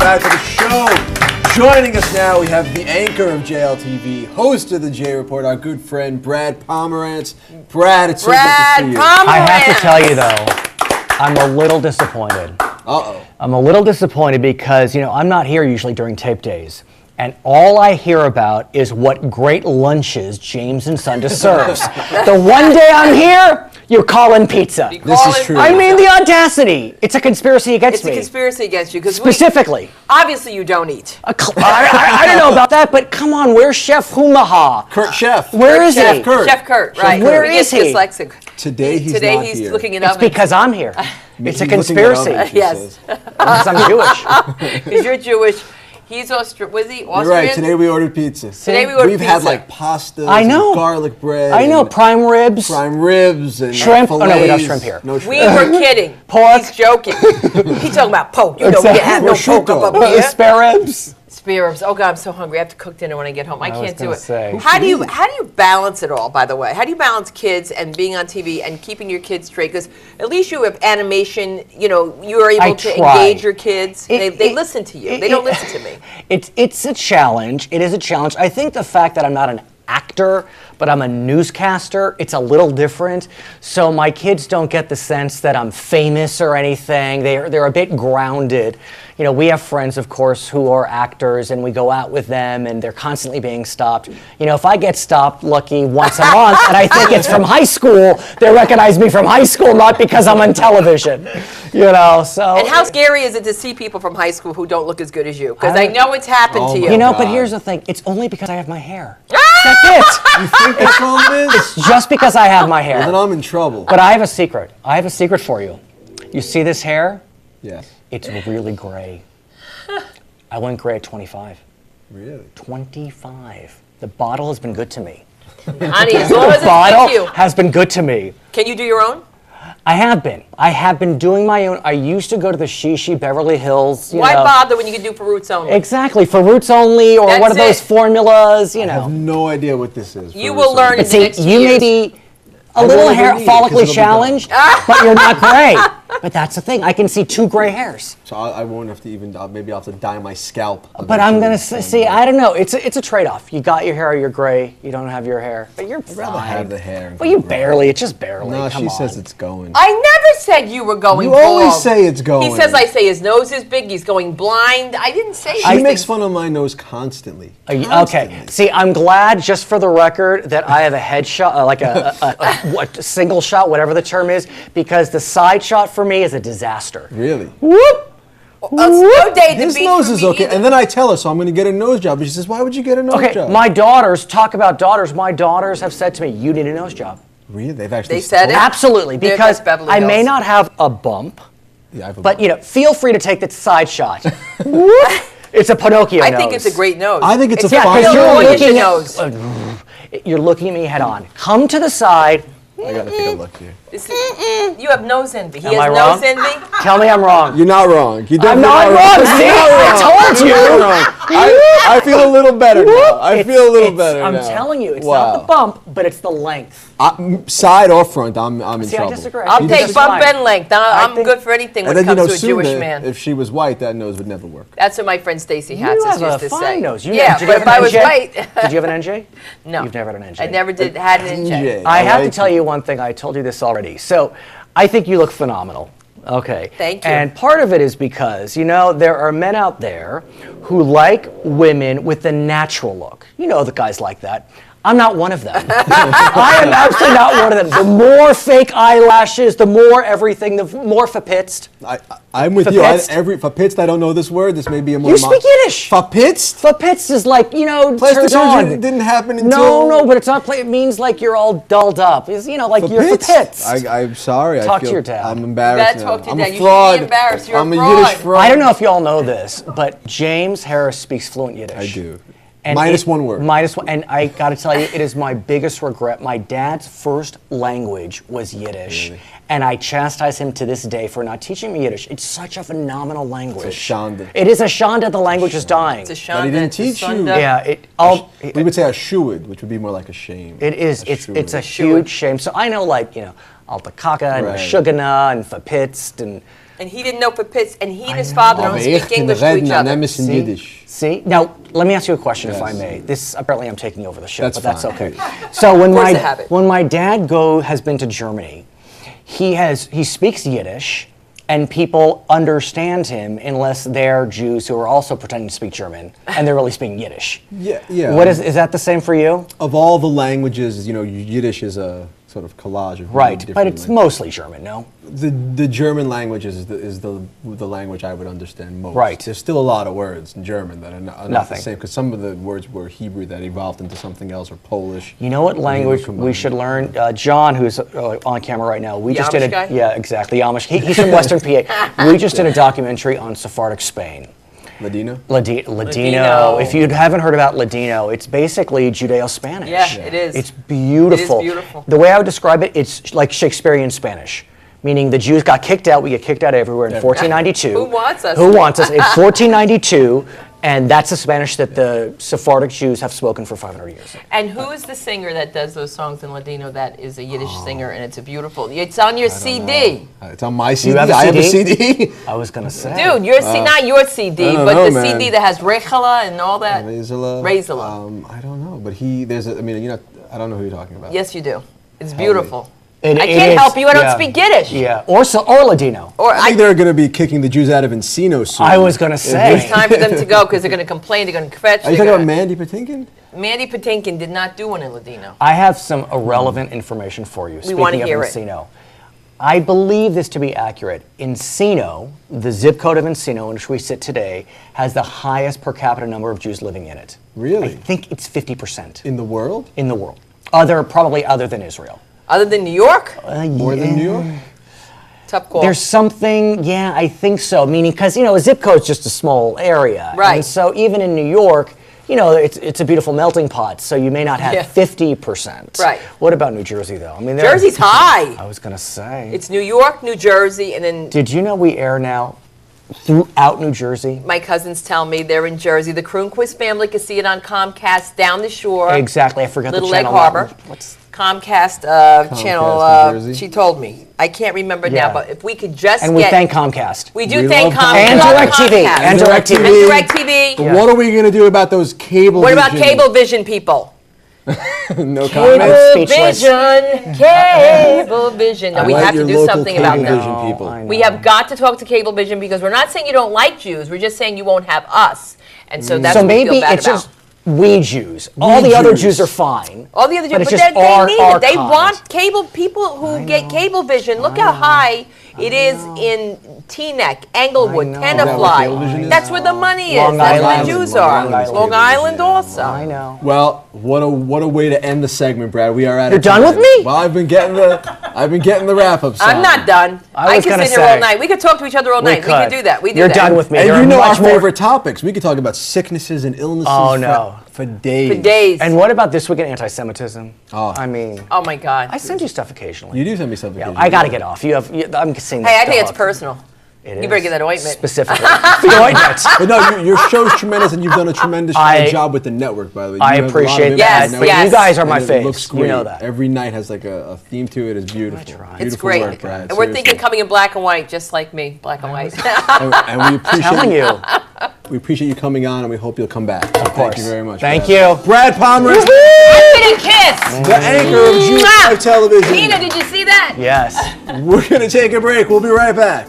back to the show. Joining us now, we have the anchor of JLTV, host of the J Report, our good friend Brad Pomerantz. Brad, it's so good to see you. I have to tell you though, I'm a little disappointed. Uh-oh. I'm a little disappointed because, I'm not here usually during tape days. And all I hear about is what great lunches James and Sunda serves. The one day I'm here, you're calling pizza. This is true. I mean, the audacity. It's a conspiracy against me. It's a conspiracy against you. Specifically. Obviously, you don't eat. I don't know about that, but come on, where's Chef Humaha? Kurt Chef. Where is Chef he? Kurt. Chef Kurt, right. Where He is gets he? dyslexic. Today he's Today not he's here. looking it It's up. because I'm here. It's a conspiracy. Yes. Because I'm Jewish. Because you're Jewish. He's Austrian. Was he Austrian? You're right. Today we ordered pizza. Today we ordered We've pizza. had like pastas, I know. and garlic bread. I know, and prime ribs. prime ribs and Shrimp. fillets. Oh, no, we don't have shrimp here. No shrimp. We were kidding. Pork. He's joking. He's talking about pork. You know, we have no pork up here. Spare ribs. Spare ribs. Oh God, I'm so hungry. I have to cook dinner when I get home. I was can't do gonna it. say. How do you balance it all? By the way, how do you balance kids and being on TV and keeping your kids straight? Because at least you have animation. You are able to engage your kids. They listen to you. They don't listen to me. It's a challenge. It is a challenge. I think the fact that I'm not an actor, but I'm a newscaster, it's a little different. So my kids don't get the sense that I'm famous or anything. They're a bit grounded. We have friends, of course, who are actors, and we go out with them, and they're constantly being stopped. If I get stopped, lucky, once a month, and I think it's from high school, they recognize me from high school, not because I'm on television. So. And how scary is it to see people from high school who don't look as good as you? Because I know it's happened to you. But here's the thing. It's only because I have my hair. That's it. You think that's all it is? Just because I have my hair. Then I'm in trouble. But I have a secret. I have a secret for you. You see this hair? Yes. It's really gray. I went gray at 25. Really? 25. The bottle has been good to me. Honey, as long as The it's with you. bottle has been good to me. Can you do your own? I have been. I have been doing my own. I used to go to the Shishi Beverly Hills. Why bother when you can do for Roots Only? Exactly, for Roots Only, or That's one of those it. formulas, I have no idea what this is. You will learn in But the see, next you years. may be a won't little even hair need it 'cause follically it'll be challenged, but you're not gray. But that's the thing. I can see 2 gray hairs. So I won't have to even. Maybe I'll have to dye my scalp. But I'm gonna see. I don't know. It's a trade-off. You got your hair, you're gray. You don't have your hair, but you're I'd rather have fine. the hair. Well, you barely. It's just barely. No, Come she on. says it's going. I never said you were going You bald. always say it's going. He says I say his nose is big, he's going blind. I didn't say She anything. makes fun of my nose constantly. Okay. See, I'm glad, just for the record, that I have a headshot, like a single shot, whatever the term is, because the side shot for me is a disaster. Really? Whoop! No day to His be nose for is me okay. either. And then I tell her, so I'm going to get a nose job. And she says, why would you get a nose Okay, job? my daughters, talk about daughters. My daughters have said to me, you need a nose job. Really? They've actually They said told- it? Absolutely, There because goes Beverly I may Hills. not have a bump, Yeah, I have a but feel free to take the side shot. Whoop! It's a Pinocchio I nose. think it's a great nose. I think it's a got fine Bill nose. Williams looking nose. You're looking at me head on. Come to the side. I got to take a look here. You have nose envy. He Am has I nose wrong? envy. Tell me I'm wrong. You're not wrong. You I'm definitely not are wrong. See, You're not I wrong. told you. You're not wrong. I feel a little better now. I feel a little better I'm now. telling you, it's Wow. not the bump, but it's the length. Side or front, I'm in See, I trouble. disagree. I'll You take just bump fine. and length. I'm think- good for anything when And it then, comes to a Sunda, Jewish man. if she was white, that nose would never work. That's what my friend Stacey You Hatz have used a to fine say. nose. Yeah, did you but have if an I was NJ? white, Did you have an NJ? no. You've never had an NJ. I never did had an NJ. NJ. I have to like tell it. you one thing. I told you this already. So, I think you look phenomenal. Okay. Thank you. And part of it is because, there are men out there who like women with the natural look. The guys like that. I'm not one of them. I am absolutely not one of them. The more fake eyelashes, the more everything, the more verpitzt. I'm with you. Verpitzt? Verpitzt, I don't know this word. This may be a more... You speak Yiddish. Verpitzt? Verpitzt is like, Plastic turned surgery on. didn't happen until... No, but it's not. It means like you're all dulled up. It's, like you're verpitzt. I'm sorry. Talk I feel, to your dad. I'm embarrassed Dad, now. talk to your I'm dad. a You should be fraud. embarrassed. You're I'm a a fraud. Yiddish fraud. I don't know if you all know this, but James Harris speaks fluent Yiddish. I do. And Minus one word. Minus one. And I got to tell you, it is my biggest regret. My dad's first language was Yiddish. Really? And I chastise him to this day for not teaching me Yiddish. It's such a phenomenal language. It's a shanda. It is a shanda. The language is dying. It's a But he shanda, didn't it's a teach you. sunda. Yeah, We would say a shuid, which would be more like a shame. It is. It's shuid. a huge shame. So I know, Alta Kaka and Right. Meshugana and Verpitzt and And he didn't know Pepitz, and he and his father don't speak English to each other. See? Now, let me ask you a question, if I may. This apparently I'm taking over the show, but that's fine. okay. So when my dad has been to Germany, he speaks Yiddish, and people understand him unless they're Jews who are also pretending to speak German, and they're really speaking Yiddish. Yeah. What is that the same for you? Of all the languages, Yiddish is a sort of collage of right, but it's mostly German, no? The German language is the language I would understand most. Right. There's still a lot of words in German that are not the same, because some of the words were Hebrew that evolved into something else, or Polish. You know what language we should learn? John, who's on camera right now, guy? Yeah, exactly, Amish. He's from Western PA. We just did a documentary on Sephardic Spain. Ladino? Ladino. If you haven't heard about Ladino, it's basically Judeo-Spanish. Yeah, it is. It's beautiful. It is beautiful. The way I would describe it, it's like Shakespearean Spanish. Meaning the Jews got kicked out. We get kicked out everywhere in 1492. Who wants us? Who wants us? In 1492, and that's the Spanish that the Sephardic Jews have spoken for 500 years. And who is the singer that does those songs in Ladino that is a Yiddish singer, and it's a beautiful... It's on your CD. It's on my CD. You have a I have a CD? CD. I was going to say. Dude, not your CD, but know, the man. CD that has Rechala and all that. Rezela. I don't know, but I don't know who you're talking about. Yes, you do. It's beautiful. I can't help you. I don't speak Yiddish. Yeah, or Ladino. I think they're going to be kicking the Jews out of Encino soon. I was going to say. It's time for them to go because they're going to complain. They're going to kvetch. Are you talking about Mandy Patinkin? Mandy Patinkin did not do one in Ladino. I have some irrelevant information for you. We want to hear Encino. I believe this to be accurate. Encino, the zip code of Encino in which we sit today, has the highest per capita number of Jews living in it. Really? I think it's 50%. In the world? In the world. Probably other than Israel. Other than New York? More than New York? Tough call. There's something, I think so. Meaning, because, a zip code's just a small area. Right. And so even in New York, it's a beautiful melting pot, so you may not have 50%. Right. What about New Jersey, though? I mean, Jersey's high. I was going to say. It's New York, New Jersey, and then... Did you know we air now throughout New Jersey? My cousins tell me they're in Jersey. The Kroonquist family can see it on Comcast down the shore. Exactly. I forgot Little the channel. Egg Harbor. What's Comcast channel. New Jersey? She told me. I can't remember now, but if we could just And we thank Comcast. We do We thank love Comcast. And DirecTV. Comcast. And DirecTV. And DirecTV. But what are we going to do about those cable What about Cablevision people? No comment. Cablevision. Cablevision. No, we Let have to your do local something about that. Cablevision people. I know. We have got to talk to Cablevision because we're not saying you don't like Jews. We're just saying you won't have us. And so that's So what we maybe feel bad it's about. just we Jews. All the other Jews are fine. All the other Jews, but it's but just they need it. They kind. want cable. People who get Cablevision, look how high it is in Teaneck, Englewood, I know. Is that what Tenafly. Cablevision is? That's where the money is. Long That's where Island. the Jews Long are. Island. Long Island also. I know. Well, what a way to end the segment, Brad. We are at You're done with me? Well, I've been getting the wrap up. I'm not done. I was can gonna sit here all say. night. We could talk to each other all night. We can do that. We do You're that. done with me. And There are you know our much more- favorite topics. We could talk about sicknesses and illnesses for days. For days. And what about this week in anti-Semitism? Oh. I mean, Oh my God. I send you stuff occasionally. You do send me something. Yeah, I got to get off. I'm saying. Hey, I think it's personal. It You better is. get that ointment. Specifically. The ointment. But no, your show's tremendous, and you've done a tremendous job with the network, by the way. I You have a lot of appreciate impact that. on the Yes, network. yes. You guys are my And face. It looks You great. know that. Every night has like a theme to it. It's beautiful. try. It's Beautiful great. work, Brad. And we're Seriously. thinking coming in black and white, just like me, black and white. and we appreciate Telling you. We appreciate you coming on, and we hope you'll come back. Of course. Thank you very much. Thank Brad. you. Brad Pomerantz, Spit and kiss. the anchor of Jewish Live Television. Nina, did you see that? Yes. We're gonna take a break. We'll be right back.